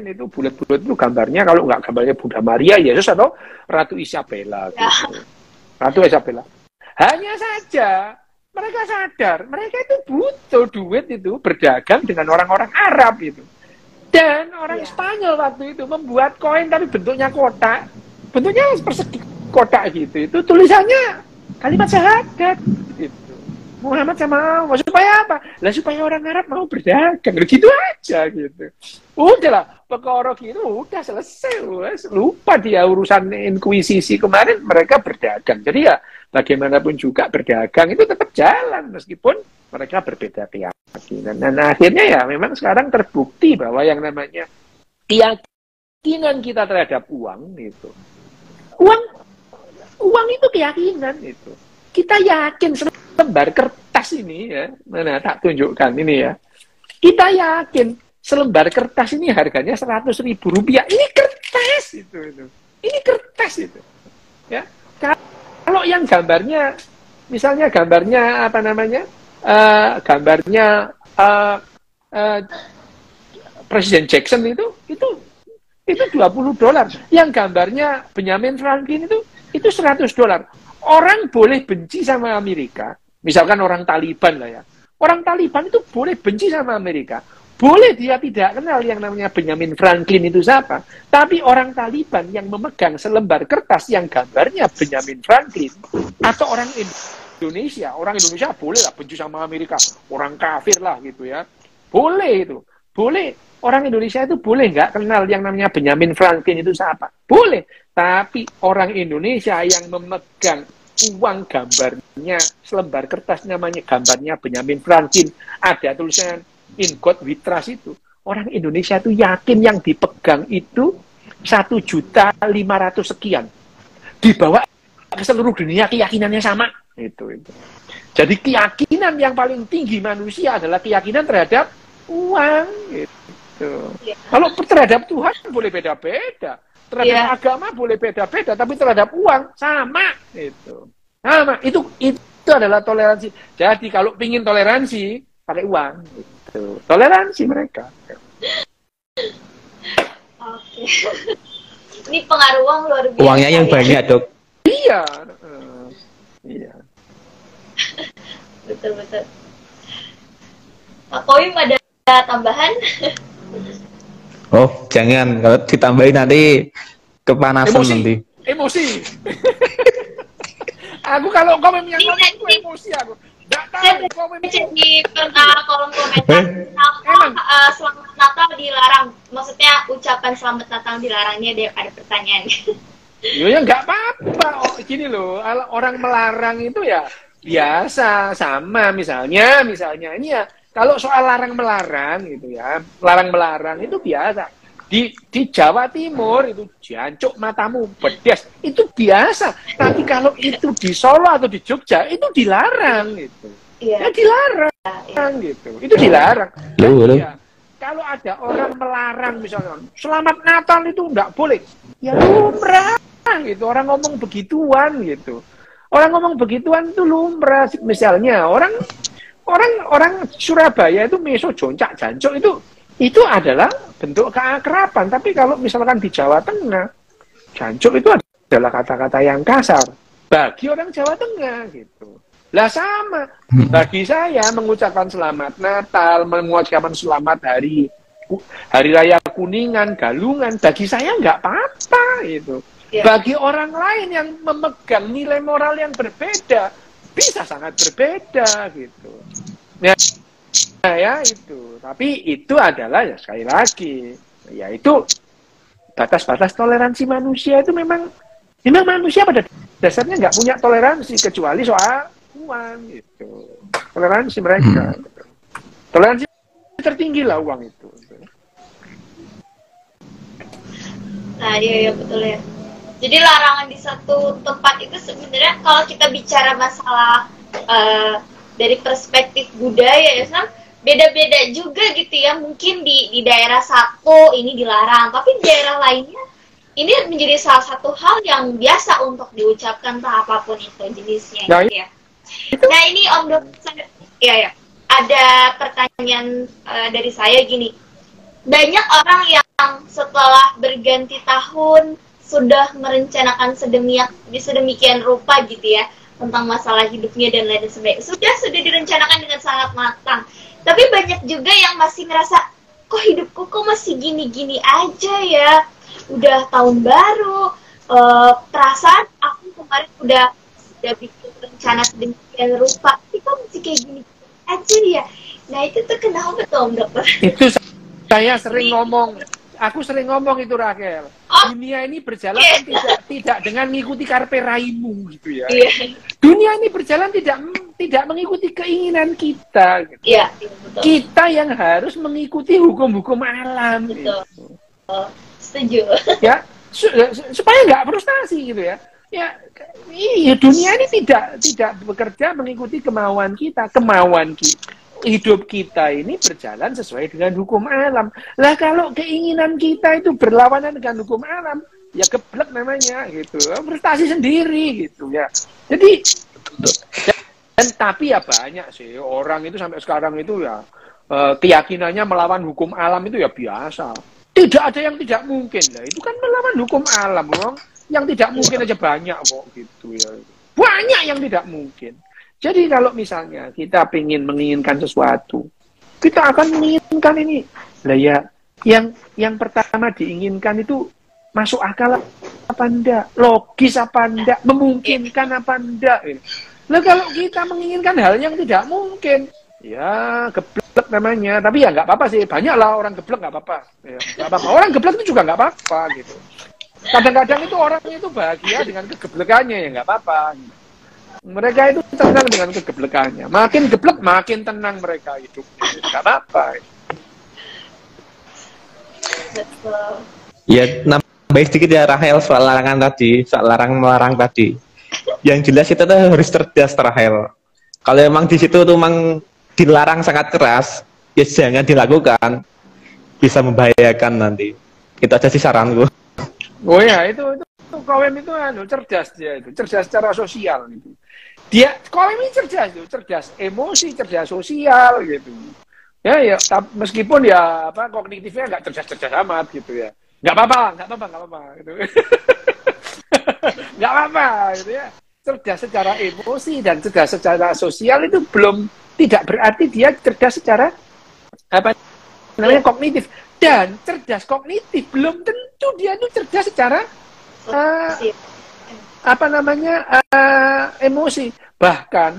itu bulat-bulat itu gambarnya, kalau nggak gambarnya Bunda Maria, Yesus atau Ratu Isabella gitu. Ratu Isabella. Hanya saja mereka sadar mereka itu butuh duit itu berdagang dengan orang-orang Arab itu. Dan orang Spanyol waktu itu membuat koin tapi bentuknya kotak. Bentuknya persegi kotak gitu. Itu tulisannya kalimat syahadat gitu. Muhammad sama Allah. Supaya apa? Lah supaya orang Arab mau berdagang. Gitu aja gitu. Udahlah, perkara gitu udah selesai. Lupa dia urusan inkuisisi kemarin, mereka berdagang. Jadi ya bagaimanapun juga berdagang itu tetap jalan meskipun mereka berbeda keyakinan. Dan akhirnya ya memang sekarang terbukti bahwa yang namanya keyakinan kita terhadap uang itu. Uang itu keyakinan itu. Kita yakin selembar kertas ini ya, mana tak tunjukkan ini ya. Kita yakin selembar kertas ini harganya Rp100.000. Ini kertas itu. Ini kertas itu. Ya. Kalau yang gambarnya, misalnya gambarnya apa namanya? Gambarnya Presiden Jackson itu $20. Yang gambarnya Benjamin Franklin itu $100. Orang boleh benci sama Amerika, misalkan orang Taliban lah ya. Orang Taliban itu boleh benci sama Amerika. Boleh dia tidak kenal yang namanya Benjamin Franklin itu siapa. Tapi orang Taliban yang memegang selembar kertas yang gambarnya Benjamin Franklin, atau orang Indonesia boleh lah benci sama Amerika. Orang kafir lah gitu ya. Boleh itu. Boleh. Orang Indonesia itu boleh nggak kenal yang namanya Benjamin Franklin itu siapa? Boleh. Tapi orang Indonesia yang memegang uang gambarnya, selembar kertas namanya gambarnya Benjamin Franklin, ada tulisan In God We Trust itu. Orang Indonesia itu yakin yang dipegang itu 1.500.000 sekian. Dibawa ke seluruh dunia keyakinannya sama. Itu. Jadi keyakinan yang paling tinggi manusia adalah keyakinan terhadap uang. Gitu. Kalau terhadap Tuhan boleh beda-beda. Terhadap agama boleh beda-beda, tapi terhadap uang sama itu. Sama. Itu adalah toleransi. Jadi kalau ingin toleransi pakai uang gitu. Toleransi mereka. Oke. Ini pengaruh uang luar biasa. Uangnya yang banyak, Dok. Iya. Iya. Betul. Pak Koim ada tambahan? Oh, jangan. Kalau ditambahin nanti kepanasan nanti. Emosi. Aku kalau komen yang ngomong itu emosi aku. Nggak tahu komen di kolom komentar. Kenapa selamat Natal dilarang? Maksudnya ucapan selamat Natal dilarangnya ada pertanyaan. Ya nggak apa-apa. Oh, gini loh, orang melarang itu ya biasa sama misalnya ini ya. Kalau soal larang-melarang gitu ya, larang-melarang itu biasa. Di Jawa Timur itu jancuk matamu pedas, itu biasa. Tapi kalau itu di Solo atau di Jogja itu dilarang gitu. Ya dilarang gitu. Itu dilarang. Ya, kalau ada orang melarang misalnya, selamat Natal itu enggak boleh. Ya lumrah gitu. Orang ngomong begituan gitu. Orang ngomong begituan itu lumrah. Misalnya orang Surabaya itu meso joncak jancuk itu adalah bentuk keakraban. Tapi kalau misalkan di Jawa Tengah, jancuk itu adalah kata-kata yang kasar bagi orang Jawa Tengah gitu. Lah sama bagi saya mengucapkan selamat Natal, mengucapkan selamat hari raya Kuningan, Galungan, bagi saya nggak apa-apa itu. Bagi orang lain yang memegang nilai moral yang berbeda, bisa sangat berbeda gitu. Ya itu. Tapi itu adalah ya sekali lagi, yaitu batas-batas toleransi manusia itu memang manusia pada dasarnya nggak punya toleransi kecuali soal uang gitu. Toleransi mereka. Toleransi tertinggi lah uang itu. Nah, iya betul ya. Jadi larangan di satu tempat itu sebenarnya kalau kita bicara masalah dari perspektif budaya ya, beda-beda juga gitu ya. Mungkin di daerah satu ini dilarang, tapi di daerah lainnya ini menjadi salah satu hal yang biasa untuk diucapkan entah apapun itu jenisnya gitu ya. Nah ini Om Dokter, ya ada pertanyaan dari saya gini. Banyak orang yang setelah berganti tahun sudah merencanakan sedemikian rupa gitu ya tentang masalah hidupnya dan lain sebagainya. Sudah direncanakan dengan sangat matang. Tapi banyak juga yang masih ngerasa kok hidupku kok masih gini-gini aja ya. Udah tahun baru, perasaan aku kemarin udah bikin rencana sedemikian rupa, tapi kok masih kayak gini aja ya. Nah itu tuh kenapa tuh Om Dokter? Itu saya sering ngomong, aku sering ngomong itu Raquel. Dunia ini berjalan kan tidak dengan mengikuti karpe raimu gitu ya. Dunia ini berjalan tidak mengikuti keinginan kita. Gitu. Iya, betul. Kita yang harus mengikuti hukum-hukum alam. Betul. Gitu. Setuju. Ya, supaya nggak frustasi gitu ya. Ya, iya dunia ini tidak bekerja mengikuti kemauan kita. Hidup kita ini berjalan sesuai dengan hukum alam. Lah kalau keinginan kita itu berlawanan dengan hukum alam, ya geblek namanya gitu. Frustasi sendiri gitu ya. Jadi dan tapi ya banyak sih orang itu sampai sekarang itu ya keyakinannya melawan hukum alam itu ya biasa. Tidak ada yang tidak mungkin. Lah itu kan melawan hukum alam, loh. Yang tidak mungkin aja banyak kok gitu ya. Banyak yang tidak mungkin. Jadi kalau misalnya kita menginginkan sesuatu, kita akan menginginkan ini. Lah ya, yang pertama diinginkan itu masuk akal apa enggak, logis apa enggak, memungkinkan apa enggak. Lah kalau kita menginginkan hal yang tidak mungkin, ya geblek namanya. Tapi ya nggak apa-apa sih, banyak lah orang geblek nggak apa-apa. Ya, nggak apa-apa. Orang geblek itu juga nggak apa-apa gitu. Kadang-kadang itu orangnya itu bahagia dengan kegeblekannya ya nggak apa-apa. Mereka itu tenang dengan kegeblekannya. Makin geblek, makin tenang mereka hidupnya. Gak apa-apa. Ya, nambahin sedikit ya Rahel soal larangan tadi, soal larang-melarang tadi. Yang jelas kita tuh harus cerdas Rahel. Kalau emang di situ tuh emang dilarang sangat keras, ya jangan dilakukan. Bisa membahayakan nanti. Itu aja sih saranku. Oh ya, itu Kowem itu cerdas dia itu, cerdas secara sosial gitu. Dia Kowem ini cerdas emosi, cerdas sosial gitu. Ya, meskipun ya kognitifnya nggak cerdas amat gitu ya. Nggak apa-apa gitu. Nggak apa-apa gitu ya. Cerdas secara emosi dan cerdas secara sosial itu tidak berarti dia cerdas secara kognitif. Dan cerdas kognitif belum tentu dia itu cerdas secara emosi. Bahkan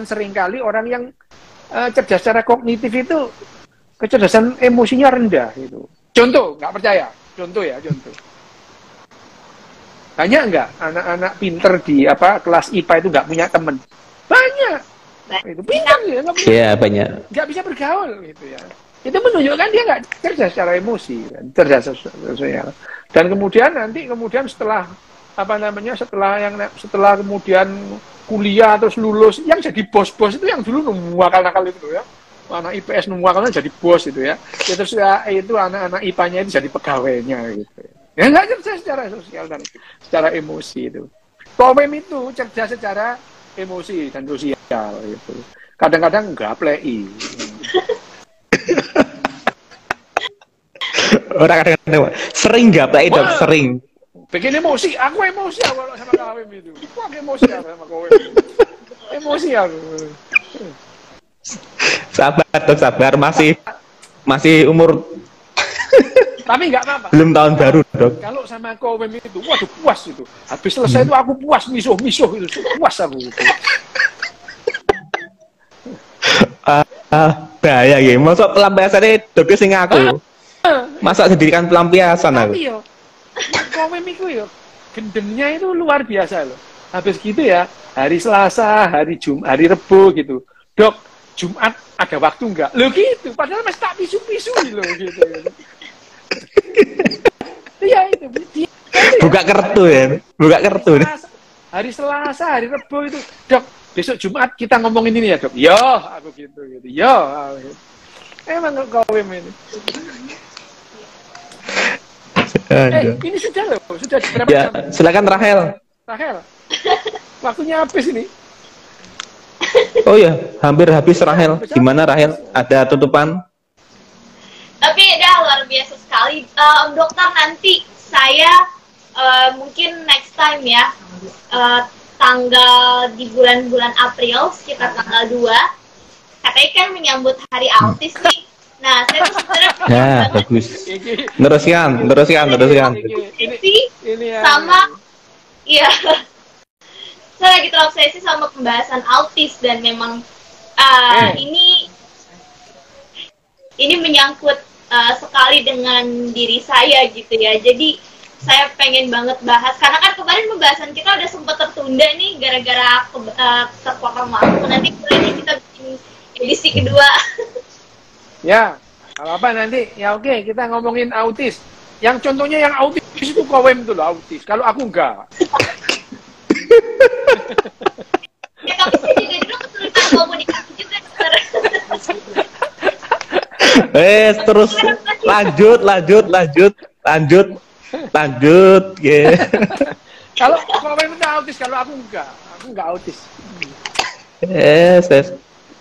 seringkali orang yang cerdas secara kognitif itu kecerdasan emosinya rendah gitu. Contoh, nggak percaya? Contoh. Banyak nggak anak-anak pinter di kelas IPA itu nggak punya teman? Banyak. Itu pinter ya, nggak punya. Iya, banyak. Nggak bisa bergaul gitu ya. Itu menunjukkan dia nggak cerdas secara emosi, kan? Cerdas sosial. Dan kemudian setelah setelah kemudian kuliah terus lulus, yang jadi bos-bos itu yang dulu nakal itu ya. Anak IPS nakalnya jadi bos itu ya. Terus itu anak-anak IPA-nya itu jadi pegawainya gitu. Ya nggak cerdas secara sosial dan secara emosi itu. Kowem itu cerdas secara emosi dan sosial gitu. Kadang-kadang nggak play. Orang kadang-kadang sering gaplek dong, sering. Bikin emosi, aku kalau sama Kowem itu. Aku emosi sama Kowem. Emosi aku. Sabar, masih umur. Tapi nggak apa-apa. Belum tahun baru, Dok. Kalau sama Kowem itu, waduh puas itu. Habis selesai itu aku puas, misuh itu. Puas aku itu. Bahaya ya, masuk pelampiasannya Dok sing aku. Masa jadikan pelampiasan aku. Tapi yo, Kowem itu yo, gendengnya itu luar biasa loh. Habis gitu ya, hari Selasa, hari Rebo gitu. Dok, Jumat ada waktu nggak? Loh gitu, padahal masih tak pisu-pisu loh gitu. Iya itu. Buka kartu ya, buka kartu. Hari Selasa, hari Rebo itu, Dok, besok Jumat kita ngomongin ini ya, Dok. Yo, aku gitu. Yo, aku gitu. Emang kau ini. Ini sudah loh, sudah berapa ya, jam? Silakan Rahel. Rahel, waktunya habis ini. Oh ya, hampir habis Rahel. Gimana Rahel? Ada tutupan? Tapi udah luar biasa sekali. Dokter, nanti saya mungkin next time ya, tanggal di bulan-bulan April, sekitar tanggal 2, katanya kan menyambut Hari Autis nih. Nah, saya tuh sebenarnya ya, bagus. Teruskan. Sama, iya. Saya lagi terobsesi sama pembahasan autis dan memang ini menyangkut sekali dengan diri saya gitu ya. Jadi saya pengen banget bahas karena kan kemarin pembahasan kita udah sempat tertunda nih gara-gara terpotong waktu. Nanti boleh kita bikin edisi kedua. Ya, kalau apa nanti? Ya oke, kita ngomongin autis. Yang contohnya yang autis itu kawem tuh loh, autis. Kalau aku enggak. Ya tapi saya juga dulu kesulitan komunikasi juga, dokter. Terus lanjut. Yeah. Kalau kawem itu autis, kalau aku enggak autis.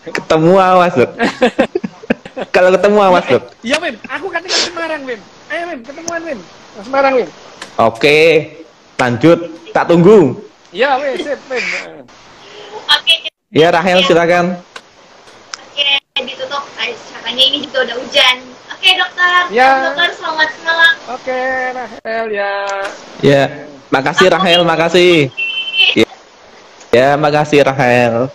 Ketemu awas Dok. Kalau ketemu awas Dok. Iya Wim, aku katanya ke Semarang Wim. Ayo Wim, ketemuan Wim. Ke Semarang Wim. Oke, lanjut. Tak tunggu. Iya Wim, sip Wim. Oke. Ya Rahel silakan. Oke, ditutup. Katanya ini juga udah hujan. Oke dokter. Ya. Dokter selamat malam. Oke Rahel ya. Ya, makasih Rahel, makasih. Ya, makasih Rahel.